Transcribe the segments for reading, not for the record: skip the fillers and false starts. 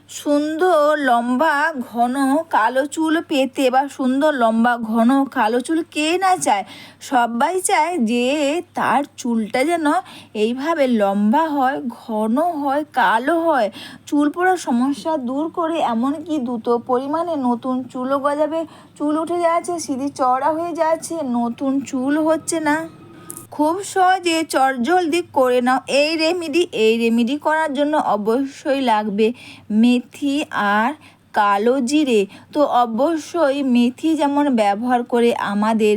সুন্দর লম্বা ঘন কালো চুল পেতে বা সুন্দর লম্বা ঘন কালো চুল কে না চায়? সবাই চায় যে তার চুলটা যেন এইভাবে লম্বা হয়, ঘন হয়, কালো হয়। চুল পড়ার সমস্যা দূর করে এমনকি দ্রুত পরিমাণে নতুন চুলও গজাবে। চুল উঠে যাচ্ছে, সিঁড়ি চওড়া হয়ে যাচ্ছে, নতুন চুল হচ্ছে না। খুব সহজে চটজলদি করে নাও এই রেমেডি করার জন্য অবশ্যই লাগবে মেথি আর কালো জিরে। তো অবশ্যই মেথি যেমন ব্যবহার করে আমাদের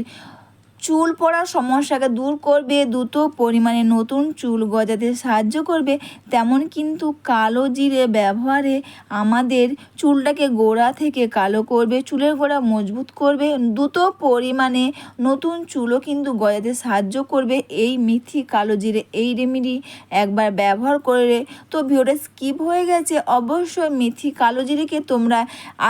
চুল পড়ার সমস্যাকে দূর করবে, দ্রুত পরিমাণে নতুন চুল গজাতে সাহায্য করবে, তেমন কিন্তু কালো জিরে ব্যবহারে আমাদের চুলটাকে গোড়া থেকে কালো করবে, চুলের গোড়া মজবুত করবে, দ্রুত পরিমাণে নতুন চুলও কিন্তু গজাতে সাহায্য করবে এই মেথি কালো জিরে এই রেমেডি একবার ব্যবহার করে। তো ভিডিওটা স্কিপ হয়ে গেছে, অবশ্যই মেথি কালো জিরেকে তোমরা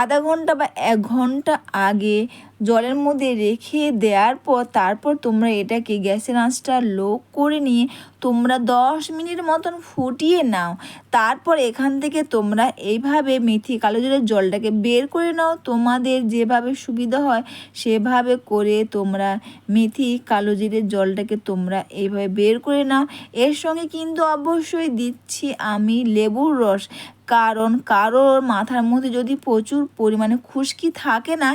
আধা ঘন্টা বা 1 ঘন্টা আগে জলের মধ্যে রেখে দেওয়ার পর তারপর তোমরা এটাকে গ্যাসের আঁচটা লো করে নিয়ে তোমরা 10 মিনিট মতন ফুটিয়ে নাও। তারপর এখান থেকে তোমরা এইভাবে মেথি কালো জিরের জলটাকে বের করে নাও। তোমাদের যেভাবে সুবিধা হয় সেভাবে করে তোমরা মেথি কালো জিরের জলটাকে তোমরা এইভাবে বের করে নাও। এর সঙ্গে কিন্তু অবশ্যই দিচ্ছি আমি লেবুর রস, কারণ কারোর মাথার মধ্যে যদি প্রচুর পরিমাণে খুশকি থাকে না,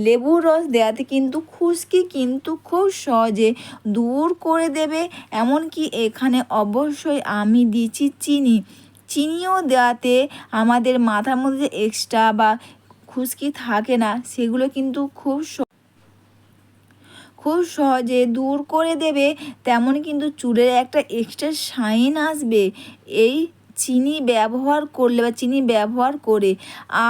লেবুর রস দেওয়াতে কিন্তু খুশকি কিন্তু খুব সহজে দূর করে দেবে। এমনকি এখানে অবশ্যই আমি দিচ্ছি চিনিও দেওয়াতে আমাদের মাথার মধ্যে এক্সট্রা বা খুশকি থাকে না, সেগুলো কিন্তু খুব সহজে দূর করে দেবে। তেমন কিন্তু চুলের একটা এক্সট্রা শাইন আসবে এই চিনি ব্যবহার করলে বা চিনি ব্যবহার করে।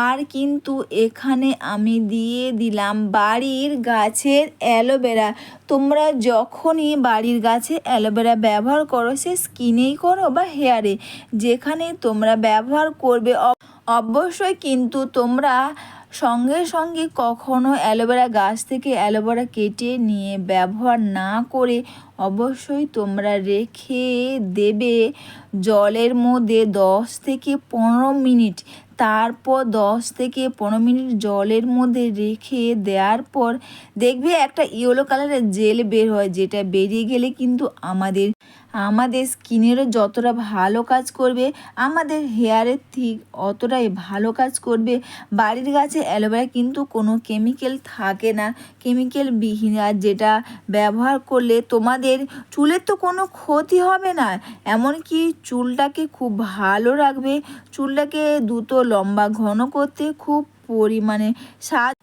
আর কিন্তু এখানে আমি দিয়ে দিলাম বাড়ির গাছের অ্যালোভেরা। তোমরা যখনই বাড়ির গাছে অ্যালোভেরা ব্যবহার করো, সে স্কিনেই করো বা হেয়ারে, যেখানে তোমরা ব্যবহার করবে অবশ্যই কিন্তু তোমরা সঙ্গে সঙ্গে কখনো অ্যালোভেরা গাছ থেকে অ্যালোভেরা কেটে নিয়ে ব্যবহার না করে অবশ্যই তোমরা রেখে দেবে জলের মধ্যে 10 থেকে 15 মিনিট। তারপর 10 থেকে 15 মিনিট জলের মধ্যে রেখে দেওয়ার পর দেখবে একটা ইয়েলো কালারের জেল বের হয়, যেটা বেরিয়ে গেলে কিন্তু আমাদের স্কিনেরও যতটা ভালো কাজ করবে, আমাদের হেয়ারের ঠিক অতটাই ভালো কাজ করবে। বাড়ির গাছে অ্যালোভেরা কিন্তু কোনো কেমিক্যাল থাকে না, কেমিক্যাল বিহীন, আর যেটা ব্যবহার করলে তোমাদের চুলের তো কোনো ক্ষতি হবে না, এমনকি চুলটাকে খুব ভালো রাখবে, চুলটাকে দ্রুত লম্বা ঘন করতে খুব পরিমাণে সাহায্য।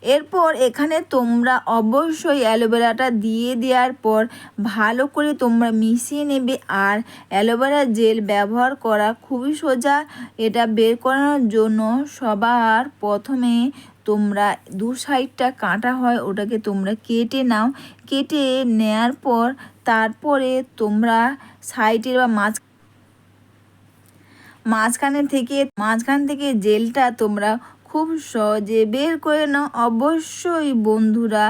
এরপর এখানে তোমরা অবশ্যই অ্যালোভেরাটা দিয়ে দেওয়ার পর ভালো করে তোমরা মিশিয়ে নেবে। আর অ্যালোভেরা জেল ব্যবহার করা খুবই সোজা। এটা বের করানোর জন্য সবার প্রথমে তোমরা দু সাইডটা কাটা হয় ওটাকে তোমরা কেটে নাও। কেটে নেওয়ার পর তারপরে তোমরা সাইডের বা মাঝখান থেকে জেলটা তোমরা খুব সহজে বের করে নাও। অবশ্যই বন্ধুরা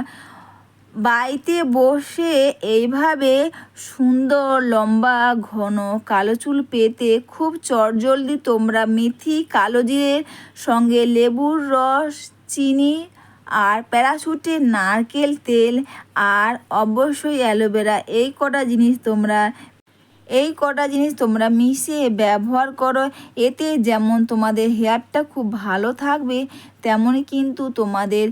বাড়িতে বসে এইভাবে সুন্দর লম্বা ঘন কালো চুল পেতে খুব চটজলদি তোমরা মেথি কালো জিরের সঙ্গে লেবুর রস, চিনি আর প্যারাশুটের নারকেল তেল আর অবশ্যই অ্যালোভেরা এই কটা জিনিস তোমরা মিশিয়ে ব্যবহার করো। এতে যেমন তোমাদের হেয়ারটা খুব ভালো থাকবে, তেমনই কিন্তু তোমাদের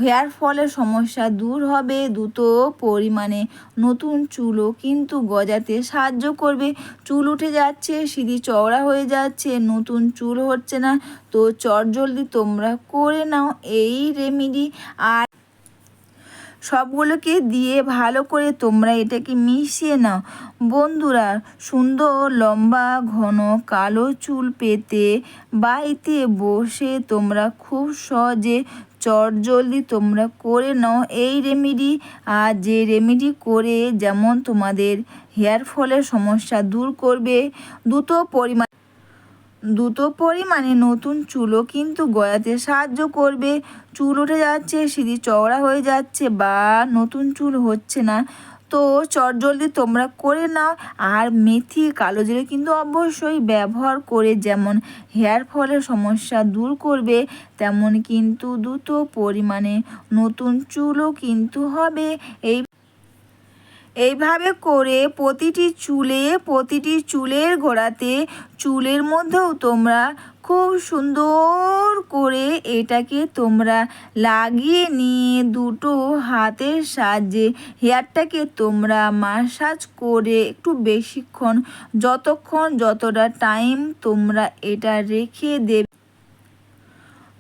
হেয়ার ফলের সমস্যা দূর হবে, দ্রুত পরিমাণে নতুন চুলও কিন্তু গজাতে সাহায্য করবে। চুল উঠে যাচ্ছে, সিঁড়ি চওড়া হয়ে যাচ্ছে, নতুন চুল হচ্ছে না, তো চটজলদি তোমরা করে নাও এই রেমেডি। আর সবগুলোকে দিয়ে ভালো করে তোমরা এটাকে মিশিয়ে নাও। বন্ধুরা সুন্দর লম্বা ঘন কালো চুল পেতে বাড়িতে বসে তোমরা খুব সহজে চটজলদি তোমরা করে নাও এই রেমেডি। আর যে রেমেডি করে যেমন তোমাদের হেয়ার ফলের সমস্যা দূর করবে, দ্রুত পরিমাণে নতুন চুলও কিন্তু গজাতে সাহায্য করবে। চুল উঠে যাচ্ছে, সিঁড়ি চওড়া হয়ে যাচ্ছে বা নতুন চুল হচ্ছে না, তো চটজলদি তোমরা করে নাও। আর মেথি কালো জিরে কিন্তু অবশ্যই ব্যবহার করে যেমন হেয়ার ফলের সমস্যা দূর করবে, তেমন কিন্তু দ্রুত পরিমাণে নতুন চুলও কিন্তু হবে। এইভাবে করে প্রতিটি চুলের গোড়াতে, চুলের মধ্যেও তোমরা খুব সুন্দর করে এটাকে তোমরা লাগিয়ে নিয়ে দুটো হাতের সাহায্যে হেয়ারটাকে তোমরা মাসাজ করে একটু বেশিক্ষণ, যতটা টাইম তোমরা এটা রেখে দেবে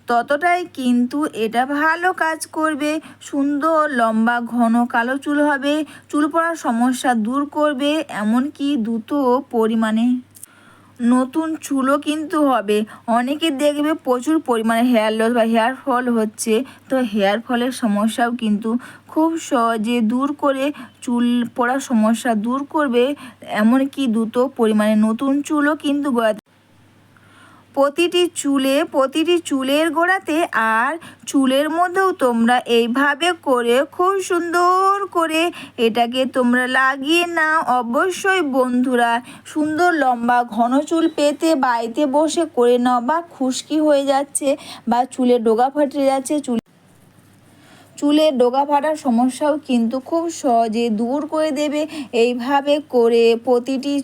ততটাই কিন্তু এটা ভালো কাজ করবে। সুন্দর লম্বা ঘন কালো চুল হবে, চুল পড়ার সমস্যা দূর করবে, এমনকি দ্রুত পরিমাণে নতুন চুলও কিন্তু হবে। অনেকে দেখবে প্রচুর পরিমাণে হেয়ার লস বা হেয়ার ফল হচ্ছে, তো হেয়ার ফলের সমস্যাও কিন্তু খুব সহজে দূর করে চুল পড়ার সমস্যা দূর করবে, এমনকি দ্রুত পরিমাণে নতুন চুলও কিন্তু প্রতিটি চুলের গোড়াতে আর চুলের মধ্যেও তোমরা এইভাবে করে খুব সুন্দর করে এটাকে তোমরা লাগিয়ে নাও। অবশ্যই বন্ধুরা, সুন্দর লম্বা ঘন চুল পেতে বাড়িতে বসে করে নাও, বা খুশকি হয়ে যাচ্ছে বা চুলে ডগা ফাটে যাচ্ছে, চুলের ডগা ফাটার সমস্যাও কিন্তু খুব সহজে দূর করে দেবে। এইভাবে করে প্রতিটি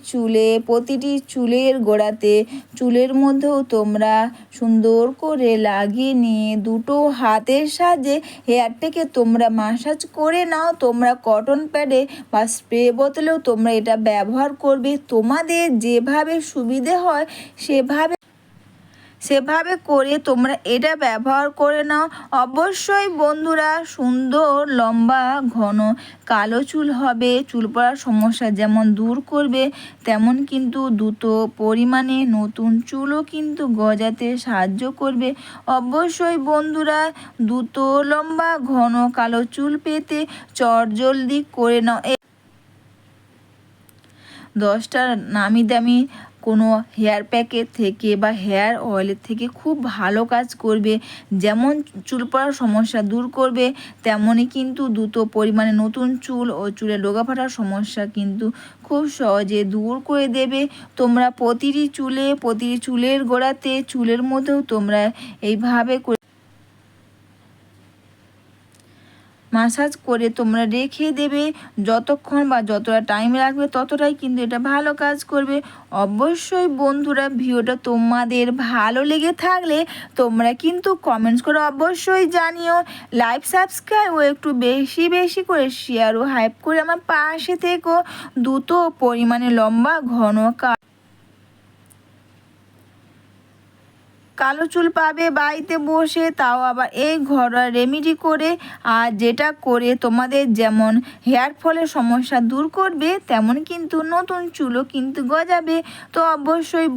চুলের গোড়াতে, চুলের মধ্যেও তোমরা সুন্দর করে লাগিয়ে নিয়ে দুটো হাতের সাহায্যে হেয়ারটাকে তোমরা মাসাজ করে নাও। তোমরা কটন প্যাডে বা স্প্রে বোতলেও তোমরা এটা ব্যবহার করবে, তোমাদের যেভাবে সুবিধে হয় সেভাবে করে তোমরা এটা ব্যবহার করে নাও। অবশ্যই বন্ধুরা, সুন্দর লম্বা ঘন কালো চুল হবে, চুল পড়ার সমস্যা যেমন দূর করবে, তেমন কিন্তু দ্রুত পরিমাণে নতুন চুলও কিন্তু গজাতে সাহায্য করবে। অবশ্যই বন্ধুরা, দ্রুত লম্বা ঘন কালো চুল পেতে চটজলদি করে নাও। 10টা নামি দামি কোনো হেয়ার প্যাকের থেকে বা হেয়ার অয়েলের থেকে খুব ভালো কাজ করবে। যেমন চুল পড়ার সমস্যা দূর করবে, তেমনই কিন্তু দ্রুত পরিমাণে নতুন চুল ও চুলের ডগা ফাটার সমস্যা কিন্তু খুব সহজে দূর করে দেবে। তোমরা প্রতিটি চুলের গোড়াতে, চুলের মধ্যেও তোমরা এইভাবে মাসাজ করে তোমরা রেখে দেবে, যতক্ষণ বা যতটা টাইম লাগবে ততটাই কিন্তু এটা ভালো কাজ করবে। অবশ্যই বন্ধুরা, ভিডিওটা তোমাদের ভালো লেগে থাকলে তোমরা কিন্তু কমেন্টস করে অবশ্যই জানিও। লাইক, সাবস্ক্রাইব ও একটু বেশি করে শেয়ার ও হাইপ করে আমার পাশে থেকো। দ্রুত পরিমাণে লম্বা ঘন কালো চুল পাবে বাড়িতে বসে, তাও আবার এই ঘরোয়া রেমেডি করে। আর যেটা করে তোমাদের যেমন হেয়ার ফলের সমস্যা দূর করবে, তেমন কিন্তু নতুন চুলও কিন্তু গজাবে। তো অবশ্যই